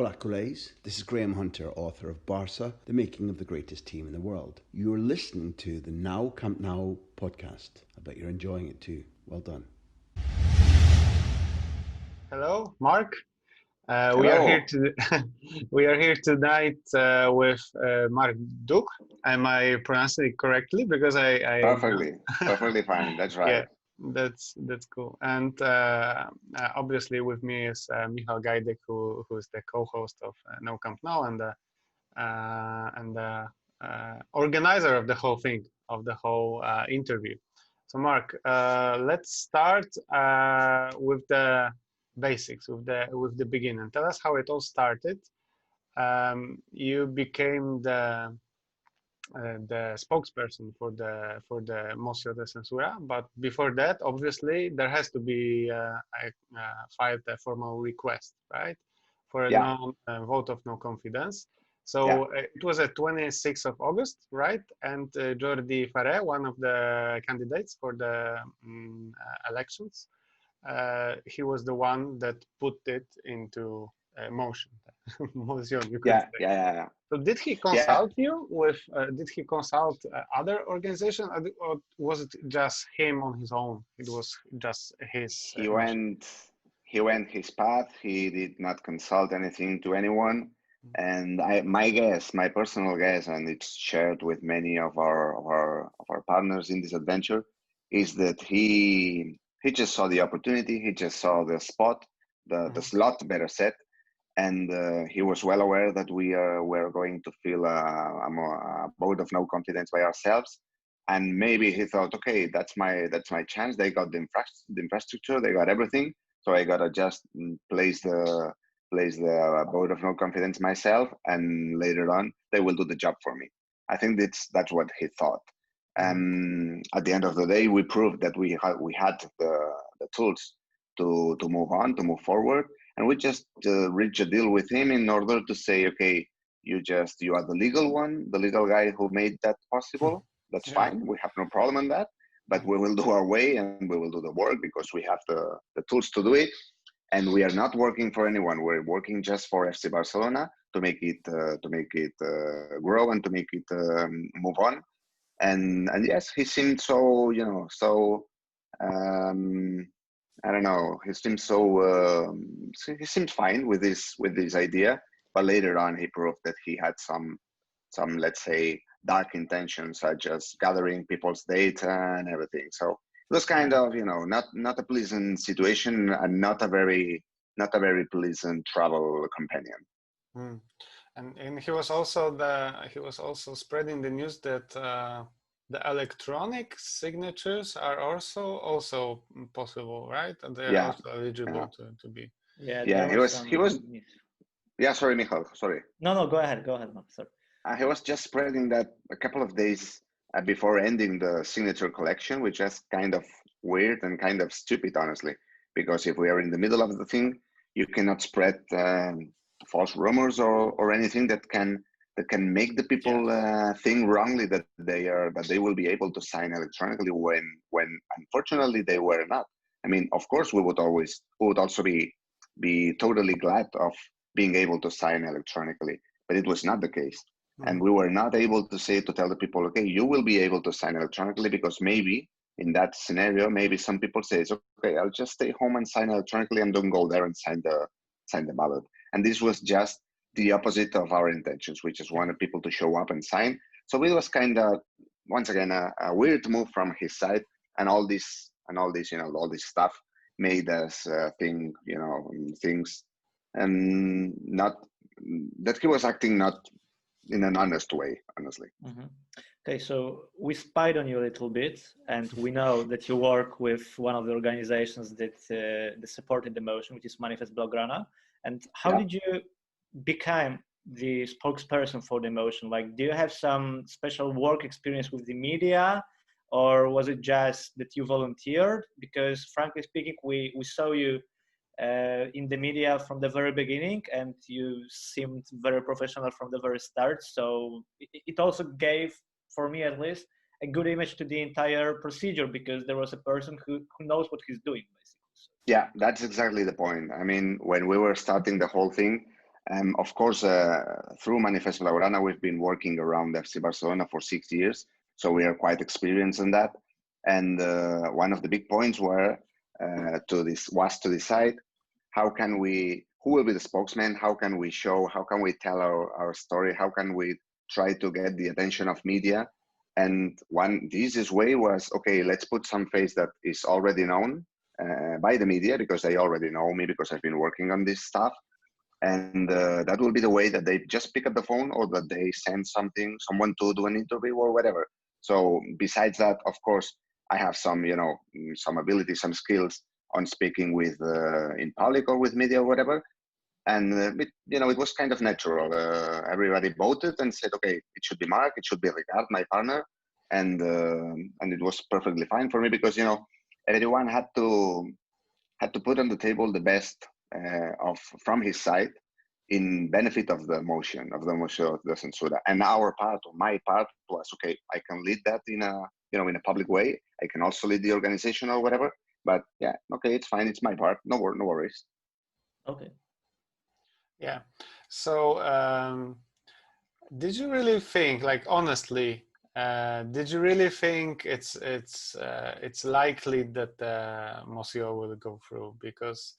Hola, colegas. This is Graham Hunter, author of Barca, The Making of the Greatest Team in the World. You're listening to the Now Camp Now podcast. I bet you're enjoying it too. Well done. Hello, Marc. Hello. We are here we are here tonight with Marc Duch. Am I pronouncing it correctly? Because I perfectly fine. That's right. Yeah, that's cool. And obviously with me is Michal Gajdek, who is the co-host of No Camp Now and the organizer of the whole thing, of the whole interview. So Marc, let's start with the basics, with the beginning. Tell us how it all started. You became the spokesperson for the Moció de Censura, but before that, obviously, there has to be filed a formal request, right, for a vote of no confidence. So it was at 26th of August, right? And Jordi Faré, one of the candidates for the elections, he was the one that put it into motion. Motion, you could say. Yeah. So did he consult you with? Did he consult other organizations, or was it just him on his own? It was just his. He went his path. He did not consult anything to anyone. And my personal guess, and it's shared with many of our partners in this adventure, is that he just saw the opportunity. He just saw the spot, the slot, better said, and he was well aware that we were going to fill a vote of no confidence by ourselves. And maybe he thought, okay, that's my chance. They got the infrastructure, they got everything, so I gotta just place the vote of no confidence myself, and later on they will do the job for me. I think that's what he thought. And at the end of the day, we proved that we had the tools to move on, to move forward, and we just reached a deal with him in order to say, okay, you are the legal one, the legal guy who made that possible. That's fine. We have no problem in that, but we will do our way and we will do the work because we have the tools to do it. And we are not working for anyone. We're working just for FC Barcelona to make it grow and to make it move on. And yes, he seemed so I don't know. He seemed fine with this idea. But later on, he proved that he had some let's say dark intentions, such as gathering people's data and everything. So it was kind of not a pleasant situation and not a very pleasant travel companion. And he was also spreading the news that the electronic signatures are also possible, right? And they are also eligible to be. He was. Yeah, sorry, Michal. Sorry. No, go ahead, Mark. Sorry. He was just spreading that a couple of days before ending the signature collection, which is kind of weird and kind of stupid, honestly, because if we are in the middle of the thing, you cannot spread false rumors or anything that can make the people think wrongly that they will be able to sign electronically when unfortunately they were not. I mean, of course, we would also be totally glad of being able to sign electronically, but it was not the case. And we were not able to tell the people, okay, you will be able to sign electronically, because maybe in that scenario, maybe some people say, okay, I'll just stay home and sign electronically and don't go there and sign the ballot. And this was just the opposite of our intentions. We just wanted people to show up and sign. So it was kind of, once again, a weird move from his side, and all this stuff made us think, things, and not that he was acting not in an honest way, honestly. Okay, so we spied on you a little bit, and we know that you work with one of the organizations that supported the motion, which is Manifest Blaugrana. And how did you become the spokesperson for the motion? Like, do you have some special work experience with the media, or was it just that you volunteered? Because frankly speaking, we saw you in the media from the very beginning, and you seemed very professional from the very start. So it also gave, for me at least, a good image to the entire procedure, because there was a person who knows what he's doing, basically. Yeah, that's exactly the point. I mean, when we were starting the whole thing, Of course, through Manifest Blaugrana, we've been working around FC Barcelona for 6 years, so we are quite experienced in that. And one of the big points was to decide who will be the spokesman, how can we tell our story, how can we try to get the attention of media. And the easiest way was, okay, let's put some face that is already known by the media, because they already know me because I've been working on this stuff. And that will be the way that they just pick up the phone, or that they send someone to do an interview or whatever. So besides that, of course, I have some ability, some skills on speaking with in public or with media or whatever. And it was kind of natural. Everybody voted and said, okay, it should be Marc, it should be Ricard, my partner, and it was perfectly fine for me, because everyone had to put on the table the best from his side in benefit of the motion, of the Moció de Censura. And my part was, okay, I can lead that in a public way. I can also lead the organization or whatever. But yeah, okay, it's fine. It's my part. No worries. Okay. Yeah. So did you really think, like, honestly, did you really think it's likely that Moció will go through? Because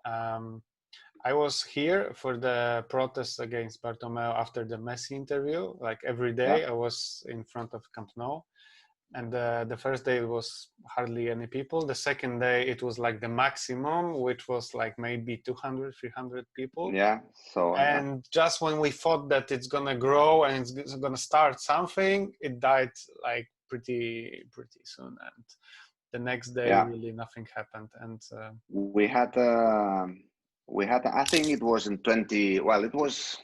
I was here for the protests against Bartomeu after the Messi interview. Like every day, I was in front of Camp Nou. And the first day it was hardly any people. The second day it was like the maximum, which was like maybe 200, 300 people. Yeah. And just when we thought that it's gonna grow and it's gonna start something, it died like pretty soon. And the next day, really nothing happened. And we had, I think it was in it was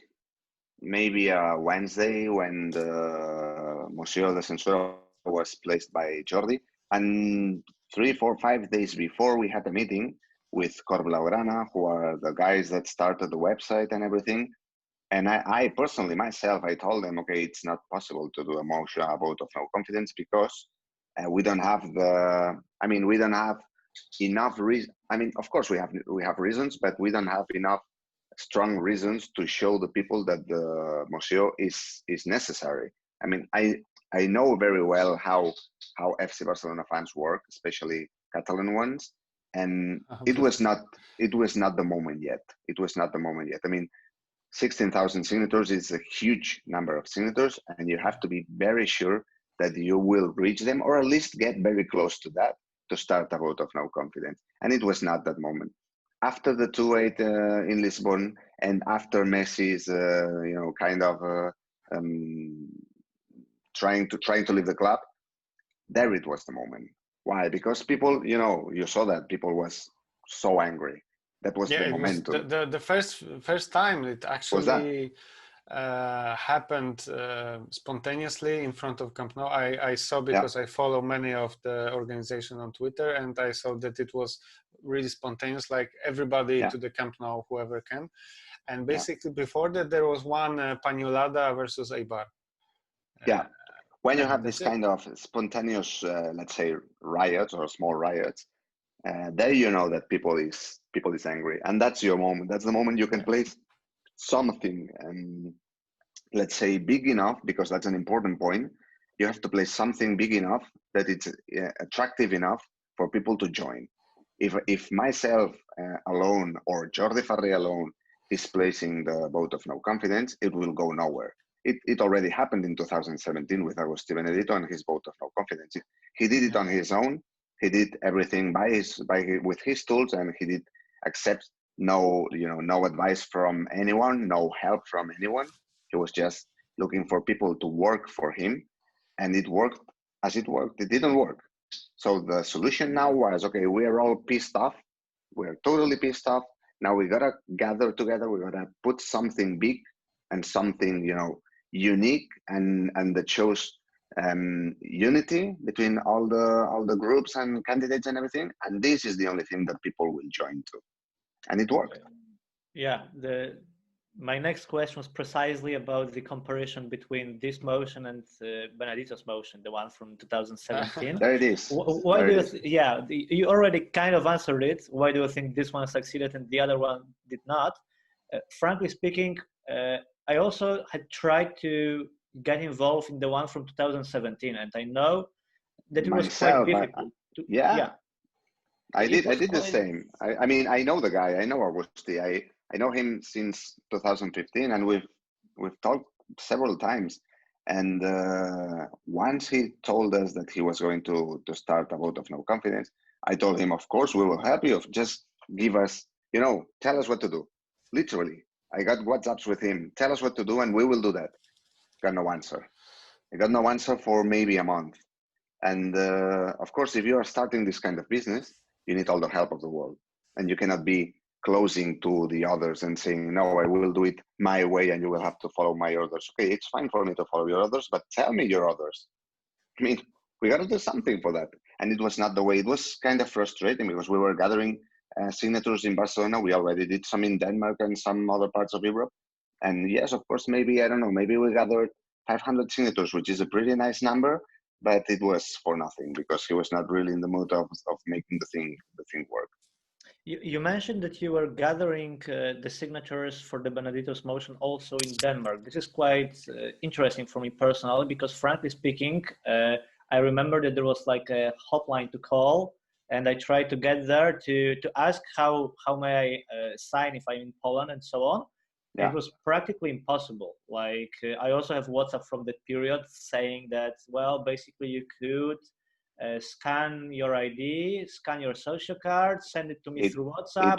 maybe a Wednesday when the Moció de Censura was placed by Jordi, and 3, 4, 5 days before, we had a meeting with Blaugrana, who are the guys that started the website and everything. And I personally, myself, I told them, okay, it's not possible to do a vote of no confidence, because we don't have enough reason. I mean, of course we have reasons, but we don't have enough strong reasons to show the people that the Moció is necessary. I mean, I know very well how FC Barcelona fans work, especially Catalan ones, and it was not the moment yet. It was not the moment yet. I mean, 16,000 signatures is a huge number of signatures, and you have to be very sure that you will reach them, or at least get very close to that, to start a vote of no confidence. And it was not that moment. After the 2-8 in Lisbon, and after Messi's trying to leave the club, there it was the moment. Why? Because people, you saw that people was so angry. That was the momentum. The first time it actually happened spontaneously in front of Camp Nou. I saw, because I follow many of the organization on Twitter, and I saw that it was really spontaneous, like everybody to the Camp Nou, whoever can. And basically before that, there was one Pañolada versus Eibar. When you have this kind of spontaneous, let's say, riots or small riots, there you know that people is angry, and that's your moment. That's the moment you can place something, let's say, big enough, because that's an important point. You have to place something big enough that it's attractive enough for people to join. If myself alone, or Jordi Ferrer alone, is placing the vote of no confidence, it will go nowhere. It already happened in 2017 with Agustí Benedito and his vote of no confidence. He did it on his own. He did everything with his tools, and he did accept no advice from anyone, no help from anyone. He was just looking for people to work for him, and it worked as it worked. It didn't work. So the solution now was, okay, we are all pissed off. We're totally pissed off. Now we gotta gather together. We gotta put something big and something, unique, and that shows unity between all the groups and candidates and everything. And this is the only thing that people will join to, and it worked. Yeah, my next question was precisely about the comparison between this motion and Benedito's motion, the one from 2017. There it is. Why do you you already kind of answered it. Why do you think this one succeeded and the other one did not? frankly speaking, I also had tried to get involved in the one from 2017, and I know that it was quite Myself, difficult. yeah, Yeah, I it did. I was did the quite. same. I mean, I know the guy. I know Augusti. I know him since 2015, and we've talked several times. And once he told us that he was going to start a vote of no confidence, I told him, of course, we will help you. Just give us, tell us what to do. Literally, I got WhatsApps with him. Tell us what to do, and we will do that. Got no answer. I got no answer for maybe a month. And of course, if you are starting this kind of business, you need all the help of the world. And you cannot be closing to the others and saying, no, I will do it my way and you will have to follow my orders. Okay, it's fine for me to follow your orders, but tell me your orders. I mean, we got to do something for that. And it was not the way. It was kind of frustrating because we were gathering signatures in Barcelona. We already did some in Denmark and some other parts of Europe. And yes, of course, maybe, I don't know, maybe we gathered 500 signatures, which is a pretty nice number, but it was for nothing because he was not really in the mood of making the thing work. You mentioned that you were gathering the signatures for the Benedito's motion also in Denmark. This is quite interesting for me personally because, frankly speaking, I remember that there was like a hotline to call, and I tried to get there to ask how may I sign if I'm in Poland and so on. Yeah. It was practically impossible. Like I also have WhatsApp from that period saying that, well, basically you could scan your ID, scan your social card, send it to me through WhatsApp.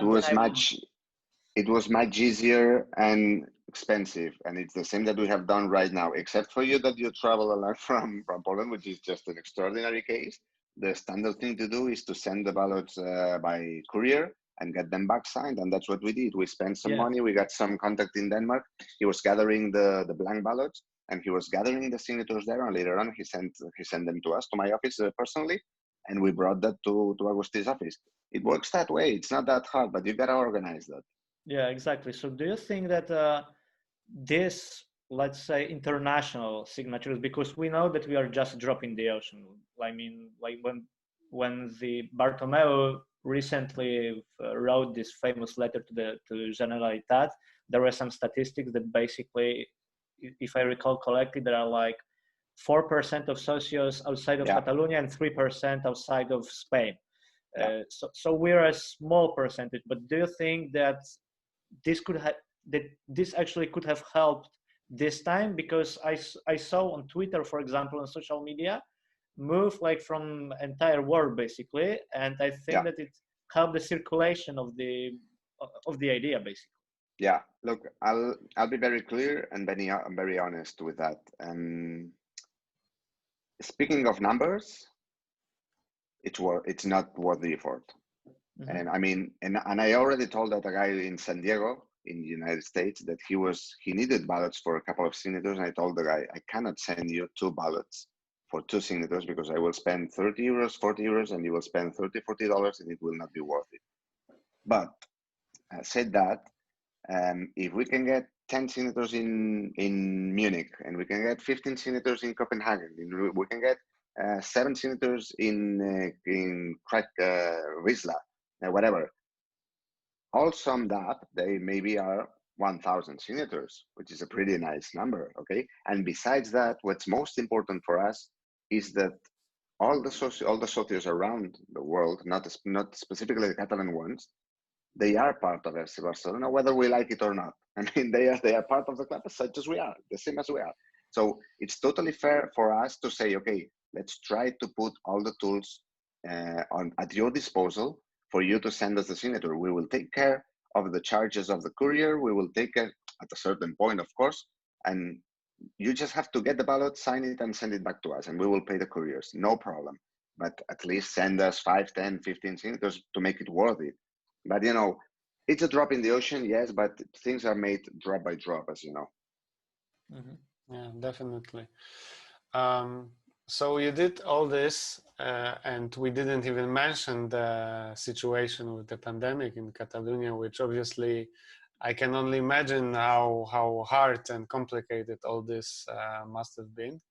It was much easier and expensive, and it's the same that we have done right now, except for you that you travel a lot from Poland, which is just an extraordinary case. The standard thing to do is to send the ballots by courier and get them back signed, and that's what we did. We spent some money. We got some contact in Denmark. He was gathering the blank ballots, and he was gathering the signatures there, and later on he sent them to us, to my office personally, and we brought that to Augusti's office. It works that way. It's not that hard, but you gotta organize that. Yeah, exactly. So do you think that this, let's say, international signatures, because we know that we are just a drop in the ocean. I mean, like when the Bartomeu recently wrote this famous letter to Generalitat, there were some statistics that basically, if I recall correctly, there are like 4% of socios outside of Catalonia and 3% outside of Spain. So we're a small percentage. But do you think that this actually could have helped this time? Because I saw on Twitter, for example, on social media, move like from entire world basically, and I think that it helped the circulation of the idea basically. Yeah, look, I'll be very clear and very honest with that. Speaking of numbers, it's not worth the effort. Mm-hmm. And I mean, and I already told that guy in San Diego in the United States that he needed ballots for a couple of signatures, and I told the guy, I cannot send you 2 ballots for 2 signatures because I will spend 30 euros, 40 euros, and you will spend $30, $40, and it will not be worth it. But I said that if we can get 10 signatures in Munich, and we can get 15 signatures in Copenhagen, we can get 7 signatures in Wisla, whatever. All summed up, they maybe are 1,000 signatures, which is a pretty nice number, okay? And besides that, what's most important for us is that all the socios around the world, not specifically the Catalan ones, they are part of FC Barcelona, whether we like it or not. I mean, they are part of the club such as we are, the same as we are. So it's totally fair for us to say, okay, let's try to put all the tools at your disposal for you to send us the signature. We will take care of the charges of the courier. We will take care at a certain point, of course, and you just have to get the ballot, sign it, and send it back to us, and we will pay the couriers, no problem. But at least send us 5, 10, 15 signatures to make it worth it. But, it's a drop in the ocean, yes, but things are made drop by drop, as you know. Mm-hmm. Yeah, definitely. So you did all this, and we didn't even mention the situation with the pandemic in Catalonia, which obviously I can only imagine how hard and complicated all this must have been.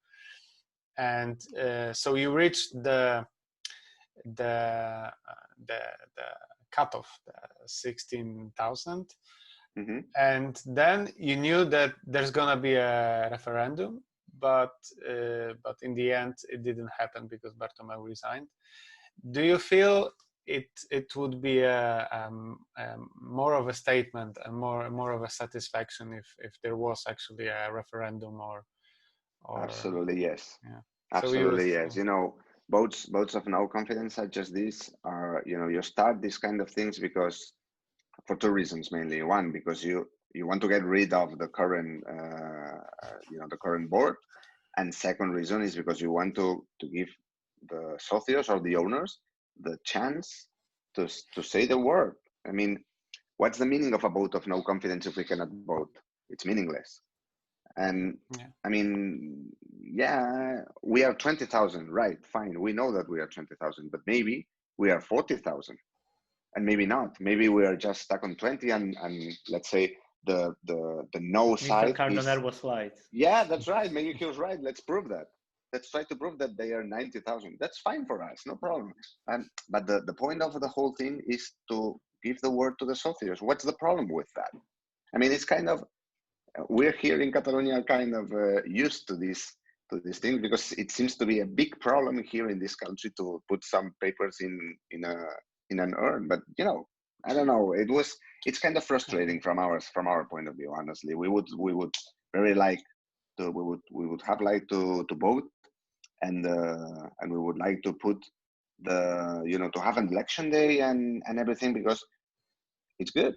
And so you reached the cutoff, the 16,000. And then you knew that there's gonna be a referendum, but in the end it didn't happen because Bartomeu resigned. Do you feel it would be a more of a statement and more of a satisfaction if there was actually a referendum or Absolutely yes. Yeah. Absolutely yes. You know, votes of no confidence such as this are, you know, you start these kind of things because for two reasons mainly. One, because you want to get rid of the current you know, the current board, and second reason is because you want to give the socios or the owners the chance to say the word. I mean, what's the meaning of a vote of no confidence if we cannot vote? It's meaningless. And I mean, yeah, we are 20,000, right? Fine, we know that we are 20,000, but maybe we are 40,000, and maybe not. Maybe we are just stuck on 20, and let's say the no side is. Was right. Yeah, that's right. Maybe he was right. Let's prove that. Let's try to prove that they are 90,000. That's fine for us, no problem. But the point of the whole thing is to give the word to the socios. What's the problem with that? I mean, it's kind of, we're here in Catalonia kind of used to this thing, because it seems to be a big problem here in this country to put some papers in an urn. But you know, I don't know. It's kind of frustrating from our point of view. Honestly, we would very like to we would have liked to vote, and we would like to put the, you know, to have an election day and everything, because it's good.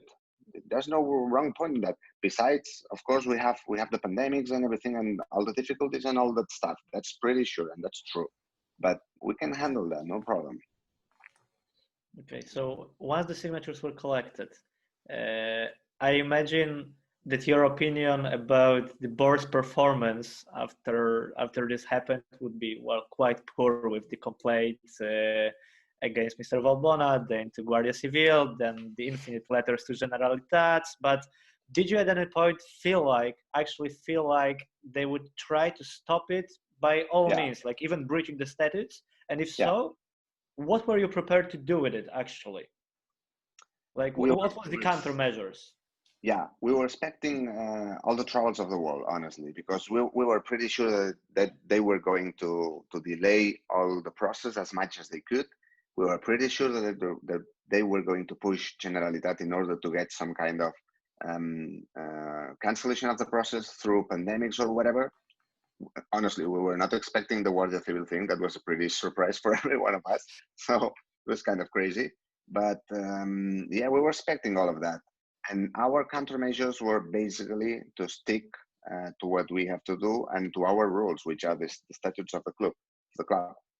There's no wrong point in that. Besides, of course, we have the pandemics and everything and all the difficulties and all that stuff. That's pretty sure, and that's true. But we can handle that, no problem. Okay, so once the signatures were collected, I imagine that your opinion about the board's performance after this happened would be, well, quite poor, with the complaints against Mr. Valbona, then to Guardia Civil, then the infinite letters to Generalitats. But did you at any point feel like they would try to stop it by all means, like even breaching the statutes? And if so, what were you prepared to do with it, actually? Like, what was the countermeasures? Yeah, we were expecting all the troubles of the world, honestly, because we were pretty sure that they were going to delay all the process as much as they could. We were pretty sure that they were going to push Generalitat in order to get some kind of cancellation of the process through pandemics or whatever. Honestly, we were not expecting the Guardia Civil thing. That was a pretty surprise for every one of us. So it was kind of crazy. But yeah, we were expecting all of that. And our countermeasures were basically to stick to what we have to do and to our rules, which are the statutes of the club.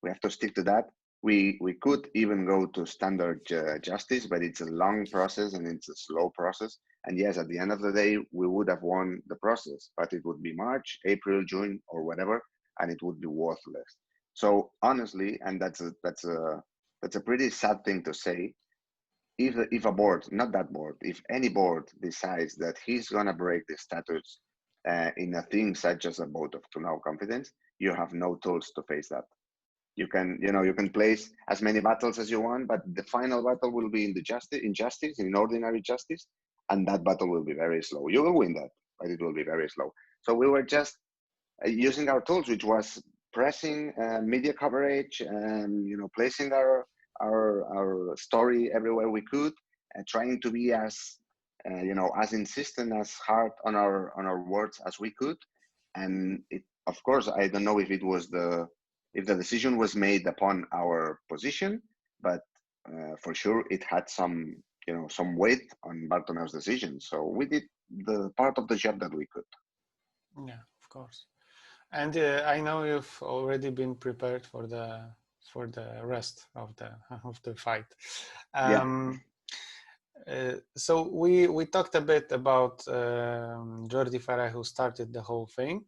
We have to stick to that. We could even go to standard justice, but it's a long process and it's a slow process. And yes, at the end of the day, we would have won the process, but it would be March, April, June, or whatever, and it would be worthless. So honestly, and that's a pretty sad thing to say. If a board, not that board, if any board decides that he's gonna break the statutes in a thing such as a vote of no confidence, you have no tools to face that. You can place as many battles as you want, but the final battle will be in ordinary justice, and that battle will be very slow. You will win that, but it will be very slow. So we were just using our tools, which was pressing media coverage and placing our story everywhere we could, and trying to be as as insistent, as hard on our words as we could. And it, of course, I don't know if the decision was made upon our position, but for sure it had some weight on Bartomeu's decision. So we did the part of the job that we could. Yeah, of course. And I know you've already been prepared for the rest of the fight. So we talked a bit about Jordi Ferrer, who started the whole thing,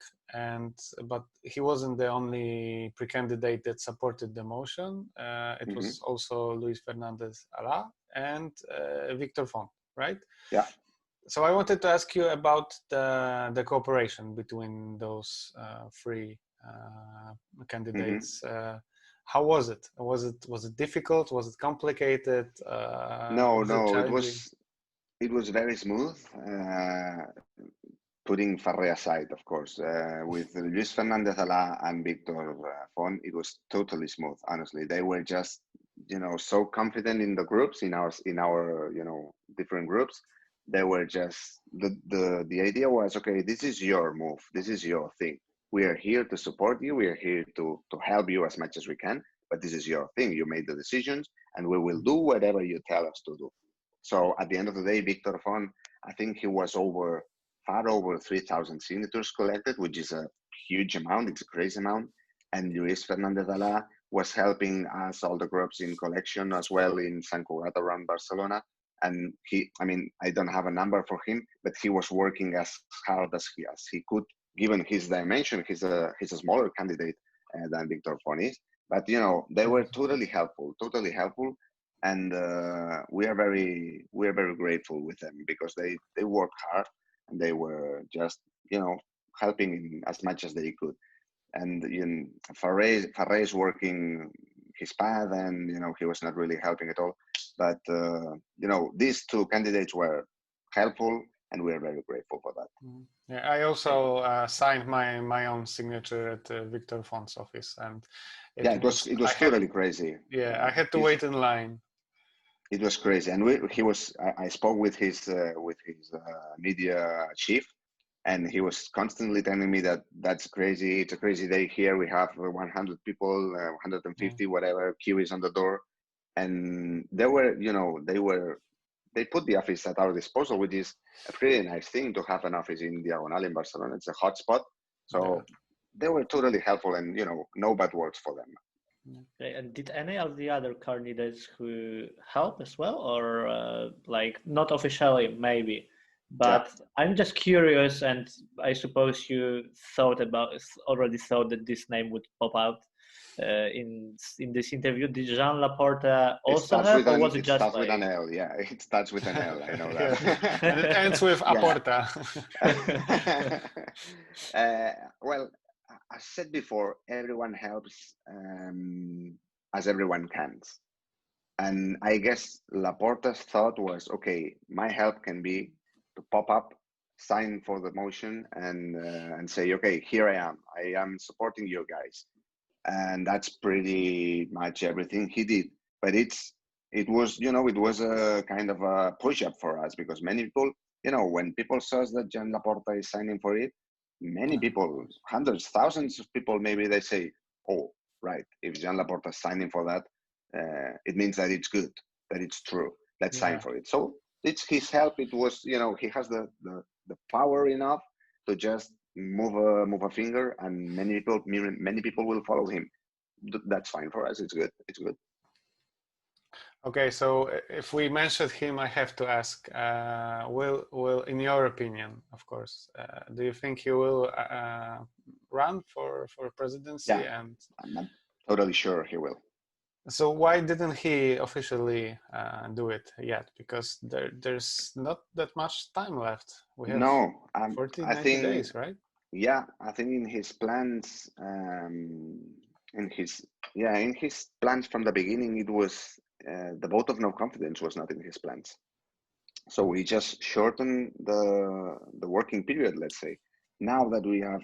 but he wasn't the only pre-candidate that supported the motion. It was also Luis Fernandez Ala and Victor Font, right? Yeah. So I wanted to ask you about the cooperation between those three candidates. How was it? Was it difficult? Was it complicated? No, It was very smooth, putting Farré aside, of course. With Luis Fernandez Alá and Victor Font, it was totally smooth. Honestly, they were just, so confident in the groups, in our, different groups. They were just the idea was, okay, this is your move, this is your thing. We are here to support you. We are here to help you as much as we can. But this is your thing. You made the decisions, and we will do whatever you tell us to do. So at the end of the day, Victor Font, I think he was far over 3,000 signatures collected, which is a huge amount. It's a crazy amount. And Luis Fernandez Alá was helping us, all the groups, in collection as well in Sant Cugat around Barcelona. And I don't have a number for him, but he was working as hard as he could, given his dimension. He's a smaller candidate than Victor Font is. But, they were totally helpful. And we are very grateful with them, because they worked hard, and they were just, helping as much as they could. And Farré is working his path, and, he was not really helping at all. But, these two candidates were helpful, and we are very grateful for that. Yeah, I also signed my own signature at Victor Font's office, and it was totally crazy. Yeah, I had to wait in line. It was crazy, and I spoke with his media chief, and he was constantly telling me that that's crazy. It's a crazy day here. We have 100 people, 150, whatever, queues on the door, and they put the office at our disposal, which is a pretty nice thing to have an office in Diagonal in Barcelona. It's a hot spot, so they were totally helpful, and no bad words for them. Okay. And did any of the other candidates who help as well, or not officially maybe? But I'm just curious, and I suppose you already thought that this name would pop out in this interview. Did Joan Laporta also help, or was it just starts with an L? Yeah, it starts with an L. I know that. And it ends with Aporta. Well, as said before, everyone helps as everyone can. And I guess Laporta's thought was, okay, my help can be to pop up, sign for the motion, and say, okay, here I am supporting you guys. And that's pretty much everything he did. But it was a kind of a push-up for us, because many people, when people saw that Joan Laporta is signing for it, many people, hundreds, thousands of people, maybe they say, oh, right, if Joan Laporta is signing for that, it means that it's good, that it's true. Let's sign for it. So it's his help. It was, he has the power enough to just move a finger, and many people will follow him. That's fine for us. It's good. Okay, so if we mentioned him, I have to ask, will in your opinion, of course, do you think he will run for presidency? Yeah, I'm not totally sure he will. So why didn't he officially do it yet? Because there's not that much time left. We have 90 days, right? Yeah, I think in his plans, in his plans from the beginning, it was the vote of no confidence was not in his plans. So we just shortened the working period, let's say. Now that we have,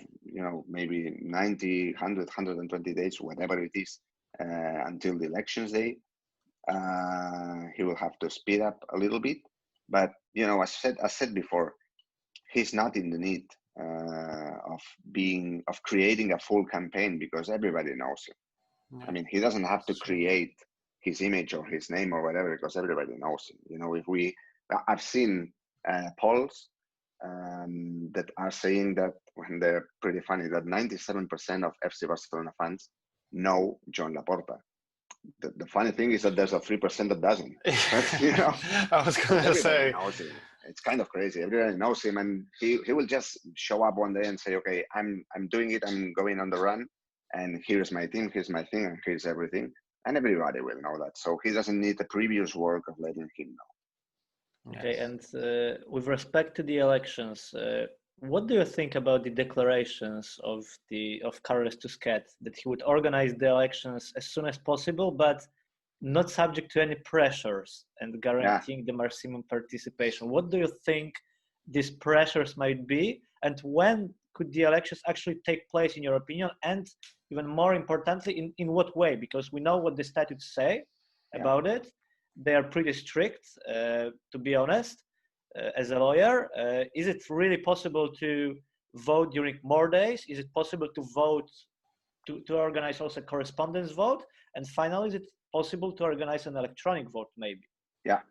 maybe 90, 100, 120 days, whatever it is, until the elections day, he will have to speed up a little bit. But, as said before, he's not in the need of creating a full campaign, because everybody knows him. I mean, he doesn't have to create his image or his name or whatever, because everybody knows him. I've seen polls that are saying that, when they're pretty funny, that 97% of FC Barcelona fans know Joan Laporta. The funny thing is that there's a 3% that doesn't. I was going to say, knows him. It's kind of crazy. Everybody knows him, and he will just show up one day and say, okay, I'm doing it. I'm going on the run, and here's my team, here's my thing, and here's everything. And everybody will know that. So he doesn't need the previous work of letting him know. Okay, and with respect to the elections, what do you think about the declarations of Carles Tusquets that he would organize the elections as soon as possible, but not subject to any pressures and guaranteeing the maximum participation. What do you think these pressures might be, and when could the elections actually take place, in your opinion? And even more importantly, in what way? Because we know what the statutes say about it. They are pretty strict, to be honest. As a lawyer, is it really possible to vote during more days? Is it possible to vote, to organize also correspondence vote? And finally, is it possible to organize an electronic vote, maybe? Yeah.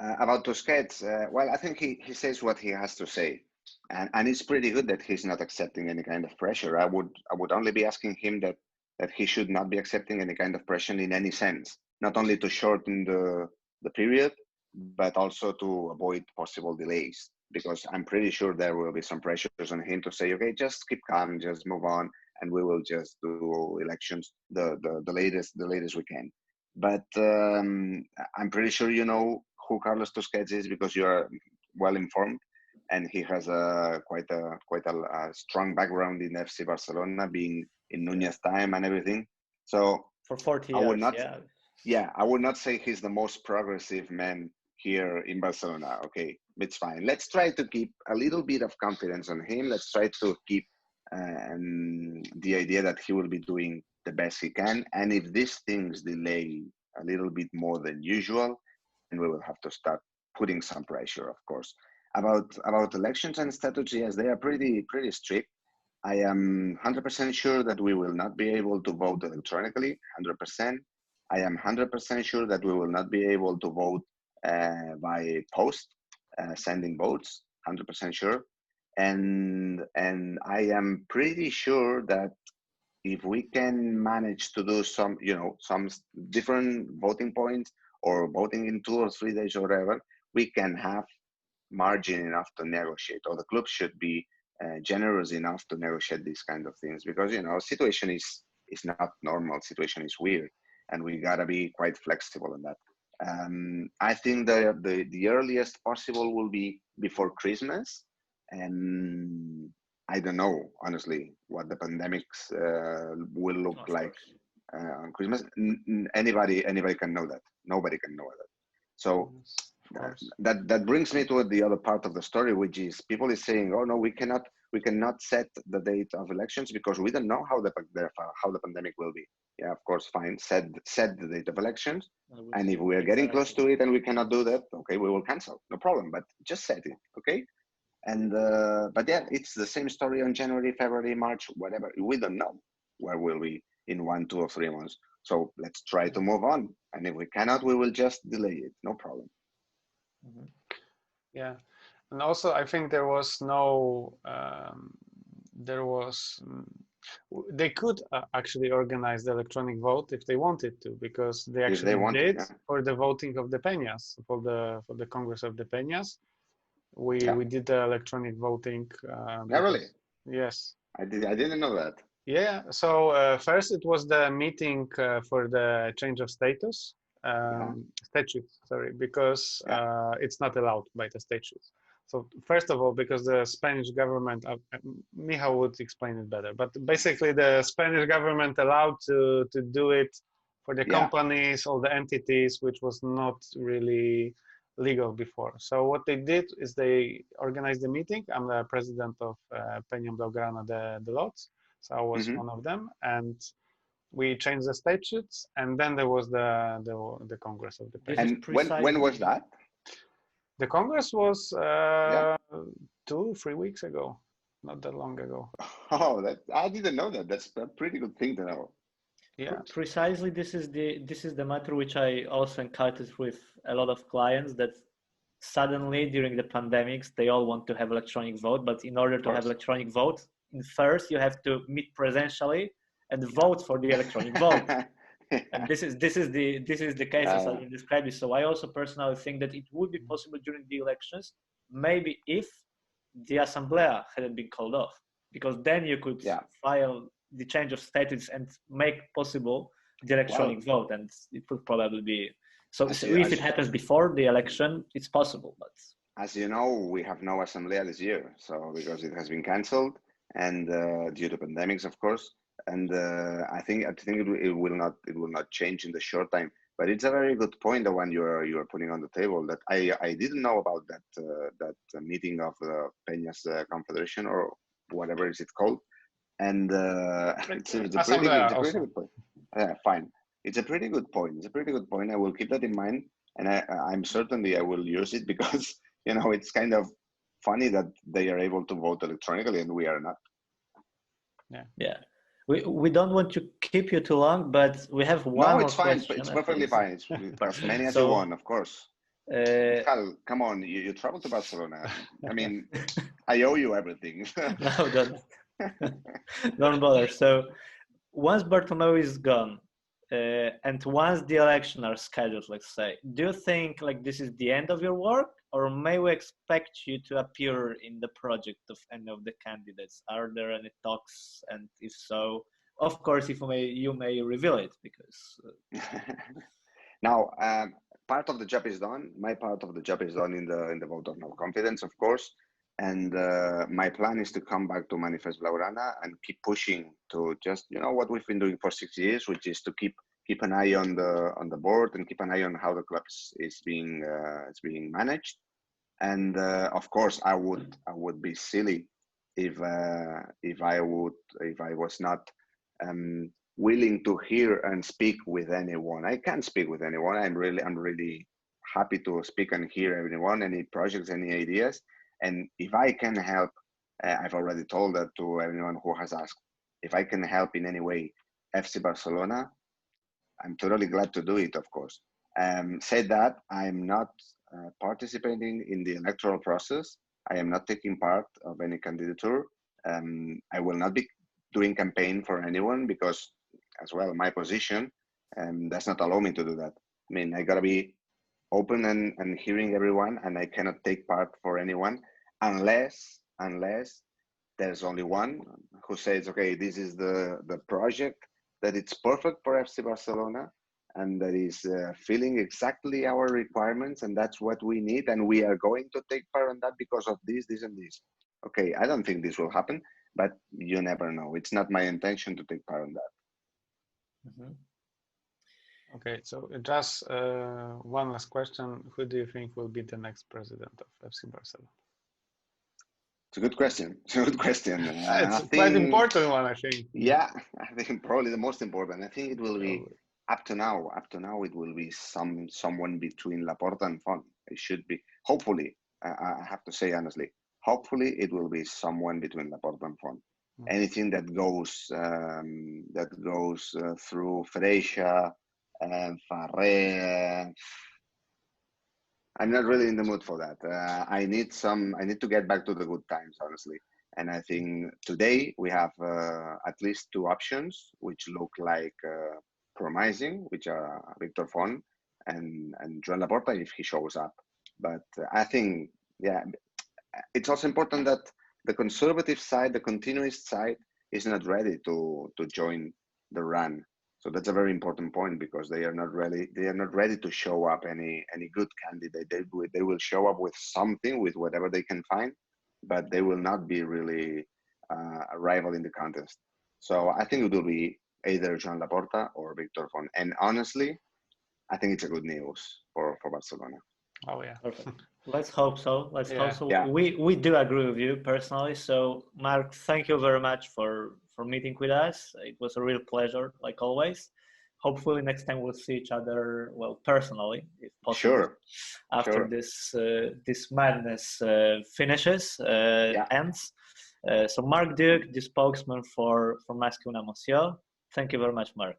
About Tusquets, well, I think he says what he has to say. And it's pretty good that he's not accepting any kind of pressure. I would only be asking him that he should not be accepting any kind of pressure in any sense, not only to shorten the period, but also to avoid possible delays, because I'm pretty sure there will be some pressures on him to say, okay, just keep calm, just move on, and we will just do elections the latest we can. But I'm pretty sure you know who Carlos Tusquets is, because you are well informed, and he has quite a strong background in FC Barcelona, being in Núñez time and everything. So for 40 years, I would not, I would not say he's the most progressive man here in Barcelona. Okay, it's fine. Let's try to keep a little bit of confidence on him. Let's try to keep the idea that he will be doing the best he can. And if these things delay a little bit more than usual, then we will have to start putting some pressure, of course. About elections and statutes, yes, they are pretty strict. I am 100% sure that we will not be able to vote electronically, 100%. I am 100% sure that we will not be able to vote by post, sending votes, 100% sure. And I am pretty sure that if we can manage to do some different voting points, or voting in 2 or 3 days or whatever, we can have margin enough to negotiate, or the club should be generous enough to negotiate these kind of things, because situation is not normal, situation is weird, and we gotta be quite flexible in that. I think the earliest possible will be before Christmas, and I don't know honestly what the pandemics will look like on Christmas. Anybody can know that. Nobody can know that. So that brings me to the other part of the story, which is people is saying, oh no, we cannot set the date of elections because we don't know how the pandemic will be. Yeah, of course, fine. Set the date of elections, and if we are getting close to it and we cannot do that, okay, we will cancel. No problem. But just set it, okay? And but yeah, it's the same story on January, February, March, whatever. We don't know where we'll be in 1, 2, or 3 months. So let's try to move on. And if we cannot, we will just delay it. No problem. Mm-hmm. Yeah. And also, I think there was no, they could actually organize the electronic vote if they wanted to, because they actually did for the voting of the Peñas, for the Congress of the Peñas. We did the electronic voting. Really? Yes. I didn't know that. Yeah. So first it was the meeting for the change of status, statute. Sorry, because it's not allowed by the statutes. So first of all, because the Spanish government, Michał would explain it better, but basically the Spanish government allowed to do it for the companies, all the entities, which was not really legal before. So what they did is they organized the meeting. I'm the president of Peña Blaugrana, the lots. So I was one of them, and we changed the statutes, and then there was the Congress of the Peña. And when was that? The Congress was 2-3 weeks ago, not that long ago. Oh, I didn't know that. That's a pretty good thing to know. Yeah, precisely. This is the matter which I also encountered with a lot of clients, that suddenly during the pandemics they all want to have electronic vote, but in order to have electronic vote, first you have to meet presentially and vote for the electronic vote. And this is the case as I described it. So I also personally think that it would be possible during the elections, maybe if the Assemblea hadn't been called off, because then you could file the change of status and make possible the electronic vote, and it would probably be so if it happens before the election, it's possible. But as you know, we have no Assemblea this year, so because it has been cancelled, and due to pandemics, of course. And I think it will not change in the short time. But it's a very good point, the one you're putting on the table, that I didn't know about that meeting of the Peñas Confederation, or whatever is it called. And it's a pretty good point. Fine. It's a pretty good point. I will keep that in mind, and I'm certainly I will use it, because it's kind of funny that they are able to vote electronically and we are not. Yeah. We don't want to keep you too long, but we have one more question. No, it's fine. It's perfectly fine. It's as many as you want, of course. Hal, come on, you travel to Barcelona. I mean, I owe you everything. No, don't bother. So once Bartomeu is gone, and once the election are scheduled, let's say, do you think like this is the end of your work, or may we expect you to appear in the project of any of the candidates? Are there any talks, and if so, of course, if you may reveal it, because now part of the job is done. My part of the job is done in the vote of no confidence, of course. And my plan is to come back to Manifest Blaugrana and keep pushing to just what we've been doing for 6 years, which is to keep an eye on the board and keep an eye on how the club is being managed. And of course, I would be silly if I was not willing to hear and speak with anyone. I can't speak with anyone. I'm really happy to speak and hear anyone, any projects, any ideas. And if I can help, I've already told that to everyone who has asked, if I can help in any way FC Barcelona, I'm totally glad to do it, of course. Said that, I'm not participating in the electoral process. I am not taking part of any candidature. I will not be doing campaign for anyone, because as well, my position does not allow me to do that. I mean, I gotta be open and hearing everyone, and I cannot take part for anyone unless there's only one who says, okay, this is the project that it's perfect for FC Barcelona and that is filling exactly our requirements, and that's what we need, and we are going to take part in that because of this and this. Okay, I don't think this will happen, but you never know. It's not my intention to take part in that. Mm-hmm. Okay, so just one last question. Who do you think will be the next president of FC Barcelona? It's a good question. It's quite important one, I think. Yeah, I think probably the most important. I think it will be up to now. It will be someone between Laporta and Font. It should be. Hopefully, I have to say honestly. Hopefully, it will be someone between Laporta and Font. Mm-hmm. Anything that goes through Freixa and Farre. I'm not really in the mood for that. I need to get back to the good times, honestly. And I think today we have at least two options which look like promising, which are Victor Font and Joan Laporta if he shows up. But I think, yeah, it's also important that the conservative side, the continuist side, is not ready to join the run. So that's a very important point, because they are not ready to show up any good candidate. They will show up with something, with whatever they can find, but they will not be really a rival in the contest. So I think it will be either Joan Laporta or Victor Font. And honestly, I think it's a good news for Barcelona. Oh yeah. Perfect. Let's hope so. Hope so. Yeah. We do agree with you personally. So Marc, thank you very much for meeting with us. It was a real pleasure, like always. Hopefully next time we'll see each other, well, personally, if possible. Sure. After this madness finishes, ends. So Marc Duch, the spokesman for Masculina Moció. Thank you very much, Marc.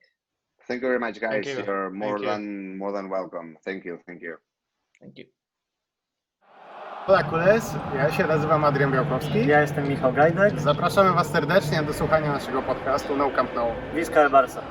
Thank you very much, guys. You're more than welcome. Thank you. Thank you. Hola Kules, ja się nazywam Adrian Białkowski. Ja jestem Michał Gajdek. Zapraszamy Was serdecznie do słuchania naszego podcastu No Camp No. Visca Barça.